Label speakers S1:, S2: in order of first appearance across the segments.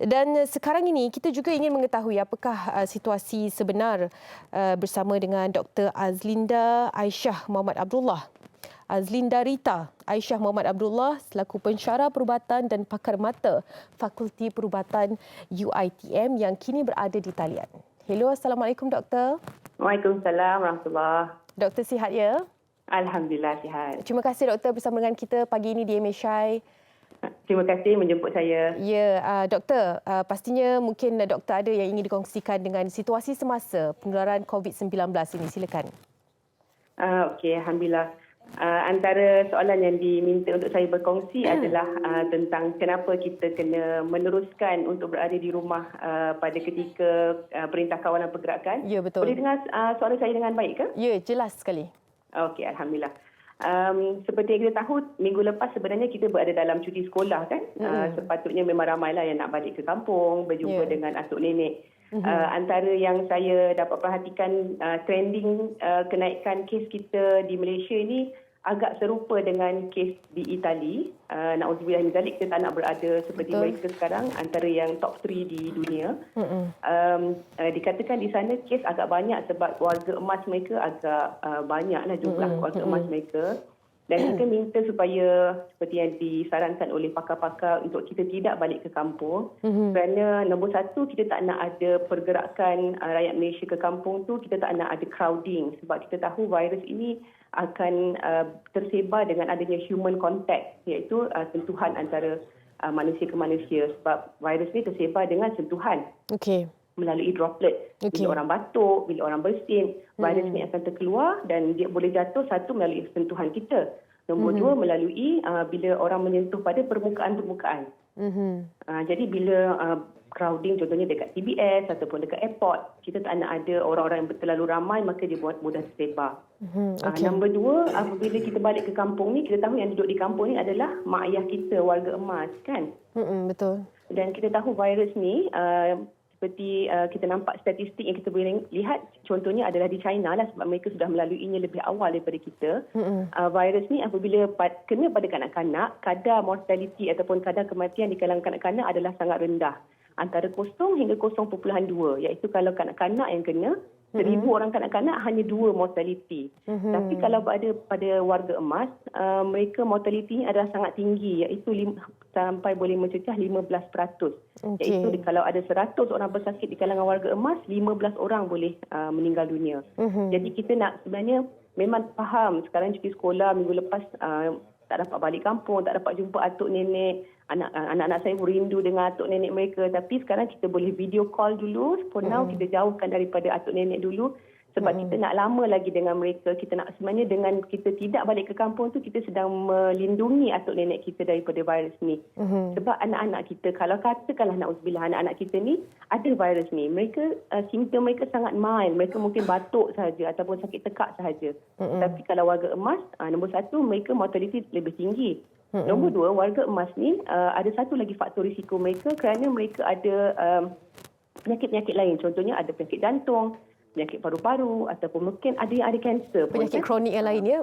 S1: Dan sekarang ini kita juga ingin mengetahui apakah situasi sebenar bersama dengan Dr. Azlinda Aisyah Muhammad Abdullah. Azlinda Rita Aisyah Muhammad Abdullah selaku pensyarah perubatan dan pakar mata Fakulti Perubatan UiTM yang kini berada di talian. Hello, Assalamualaikum Doktor.
S2: Waalaikumsalam warahmatullahi.
S1: Doktor sihat ya?
S2: Alhamdulillah sihat.
S1: Terima kasih Doktor bersama dengan kita pagi ini di MSI.
S2: Terima kasih menjemput saya.
S1: Ya, Doktor, pastinya mungkin Doktor ada yang ingin dikongsikan dengan situasi semasa penularan COVID-19 ini. Silakan.
S2: Okey, Alhamdulillah. Antara soalan yang diminta untuk saya berkongsi adalah tentang kenapa kita kena meneruskan untuk berada di rumah pada ketika Perintah Kawalan Pergerakan.
S1: Ya, betul.
S2: Boleh dengar suara saya dengan baik ke?
S1: Ya, jelas sekali.
S2: Okey, Alhamdulillah. Seperti yang kita tahu, minggu lepas sebenarnya kita berada dalam cuti sekolah kan. Sepatutnya memang ramailah yang nak balik ke kampung, berjumpa dengan atuk nenek. Antara yang saya dapat perhatikan, trending kenaikan kes kita di Malaysia ini agak serupa dengan kes di Itali. Na'udzubillah min zalik, kita tak nak berada seperti mereka sekarang, antara yang top 3 di dunia. Dikatakan di sana kes agak banyak sebab warga emas mereka agak banyaklah jumlah warga emas mereka. Dan kita minta supaya seperti yang disarankan oleh pakar-pakar untuk kita tidak balik ke kampung. Kerana nombor satu, kita tak nak ada pergerakan rakyat Malaysia ke kampung tu, kita tak nak ada crowding. Sebab kita tahu virus ini akan tersebar dengan adanya human contact, iaitu sentuhan antara manusia ke manusia. Sebab virus ni tersebar dengan sentuhan.
S1: Okey.
S2: Melalui droplet. Bila orang batuk, bila orang bersin, virus ni akan terkeluar dan dia boleh jatuh, satu melalui sentuhan kita. Nombor dua, melalui bila orang menyentuh pada permukaan-permukaan. Jadi bila crowding contohnya dekat TBS ataupun dekat airport, kita tak nak ada orang-orang yang terlalu ramai, maka dia buat mudah tersebar. Nombor dua, apabila kita balik ke kampung ni, kita tahu yang duduk di kampung ni adalah mak ayah kita, warga emas kan.
S1: Betul.
S2: Dan kita tahu virus ni seperti kita nampak statistik yang kita boleh lihat, contohnya adalah di China lah, sebab mereka sudah melaluinya lebih awal daripada kita. Virus ni apabila kena pada kanak-kanak, kadar mortality ataupun kadar kematian di kalangan kanak-kanak adalah sangat rendah. Antara 0 hingga 0.2, iaitu kalau kanak-kanak yang kena, 1,000 orang kanak-kanak hanya 2 mortality. Tapi kalau pada warga emas, mereka mortality adalah sangat tinggi, iaitu sampai boleh mencecah 15%. Iaitu kalau ada 100 orang bersakit di kalangan warga emas, 15 orang boleh meninggal dunia. Jadi kita nak sebenarnya memang faham sekarang cuti sekolah minggu lepas tak dapat balik kampung, tak dapat jumpa atuk nenek. Anak-anak saya rindu dengan atuk nenek mereka. Tapi sekarang kita boleh video call dulu. For now kita jauhkan daripada atuk nenek dulu. Sebab kita nak lama lagi dengan mereka. Kita nak sebenarnya dengan kita tidak balik ke kampung tu, kita sedang melindungi atuk nenek kita daripada virus ni. Sebab anak-anak kita, kalau katakanlah na'udzubillah anak-anak kita ni ada virus ni, mereka simptom mereka sangat mild. Mereka mungkin batuk sahaja ataupun sakit tekak sahaja. Tapi kalau warga emas, nombor satu, mereka mortality lebih tinggi. Nombor dua, warga emas ni ada satu lagi faktor risiko mereka kerana mereka ada penyakit-penyakit lain. Contohnya ada penyakit jantung, penyakit paru-paru ataupun mungkin ada yang ada kanser.
S1: Penyakit kronik yang lain ya?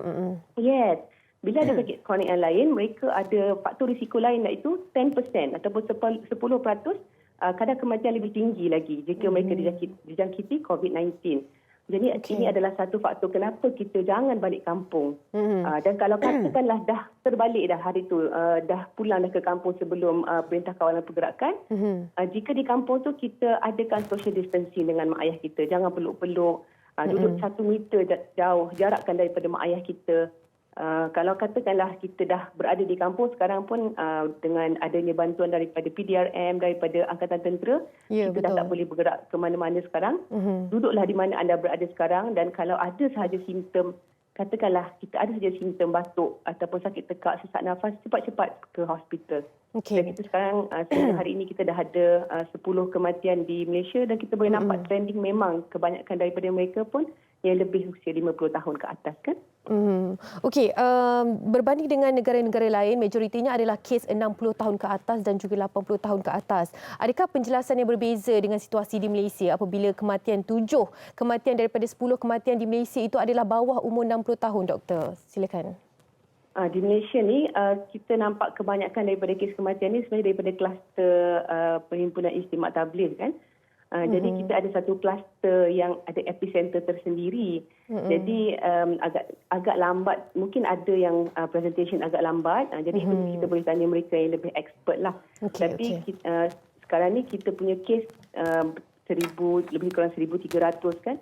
S2: Yes. Bila ada penyakit kronik yang lain, mereka ada faktor risiko lain, iaitu 10% ataupun 10% kadar kematian lebih tinggi lagi jika mereka dijangkiti COVID-19. Jadi ini adalah satu faktor kenapa kita jangan balik kampung. Dan kalau katakanlah dah terbalik dah hari tu, dah pulang dah ke kampung sebelum Perintah Kawalan Pergerakan, jika di kampung tu kita adakan social distancing dengan mak ayah kita. Jangan peluk-peluk, duduk 1 meter jauh, jarakkan daripada mak ayah kita. Kalau katakanlah kita dah berada di kampung sekarang pun dengan adanya bantuan daripada PDRM, daripada Angkatan Tentera, kita dah tak boleh bergerak ke mana-mana sekarang. Duduklah di mana anda berada sekarang, dan kalau ada sahaja simptom, katakanlah kita ada sahaja simptom batuk ataupun sakit tekak, sesak nafas, cepat-cepat ke hospital. Dan kita sekarang, hari ini kita dah ada 10 kematian di Malaysia, dan kita boleh nampak trending memang kebanyakan daripada mereka pun yang lebih usia 50 tahun ke atas kan.
S1: Okey, berbanding dengan negara-negara lain, majoritinya adalah kes 60 tahun ke atas dan juga 80 tahun ke atas. Adakah penjelasan yang berbeza dengan situasi di Malaysia apabila kematian daripada 10 kematian di Malaysia itu adalah bawah umur 60 tahun, Doktor? Silakan.
S2: Di Malaysia ni kita nampak kebanyakan daripada kes kematian ni sebenarnya daripada kluster perhimpunan Istimewa Tabligh kan. Jadi kita ada satu kluster yang ada epicenter tersendiri. Jadi agak lambat, mungkin ada yang presentation agak lambat. Jadi itu kita boleh tanya mereka yang lebih expert lah. Tapi sekarang ni kita punya kes lebih kurang 1,300 kan.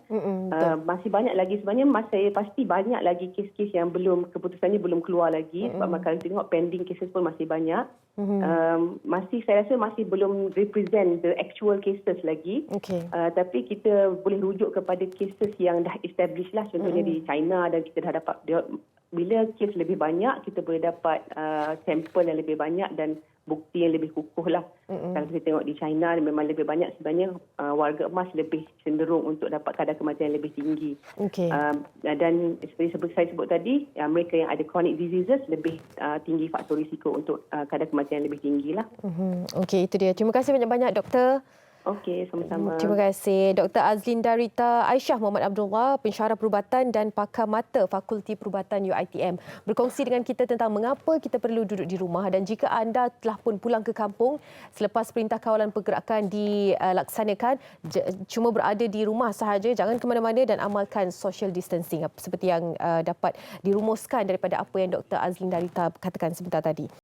S2: Masih banyak lagi, sebenarnya pasti banyak lagi kes-kes yang keputusannya belum keluar lagi. Sebab kalau tengok pending cases pun masih banyak. Saya rasa masih belum represent the actual cases lagi. Tapi kita boleh rujuk kepada cases yang dah established lah. Contohnya di China, dan kita dah dapat, bila kes lebih banyak, kita boleh dapat sampel yang lebih banyak dan bukti yang lebih kukuh lah. Kalau kita tengok di China, memang lebih banyak sebenarnya warga emas lebih cenderung untuk dapat kadar kematian yang lebih tinggi. Dan seperti saya sebut tadi, mereka yang ada chronic diseases lebih tinggi faktor risiko untuk kadar kematian yang lebih tinggi lah.
S1: Okey, itu dia. Terima kasih banyak-banyak, Doktor.
S2: Okey, sama-sama.
S1: Terima kasih. Dr. Azlinda Rita Aisyah Muhammad Abdullah, pensyarah perubatan dan pakar mata Fakulti Perubatan UiTM, berkongsi dengan kita tentang mengapa kita perlu duduk di rumah, dan jika anda telah pun pulang ke kampung selepas Perintah Kawalan Pergerakan dilaksanakan, cuma berada di rumah sahaja, jangan ke mana-mana dan amalkan social distancing seperti yang dapat dirumuskan daripada apa yang Dr. Azlinda Rita katakan sebentar tadi.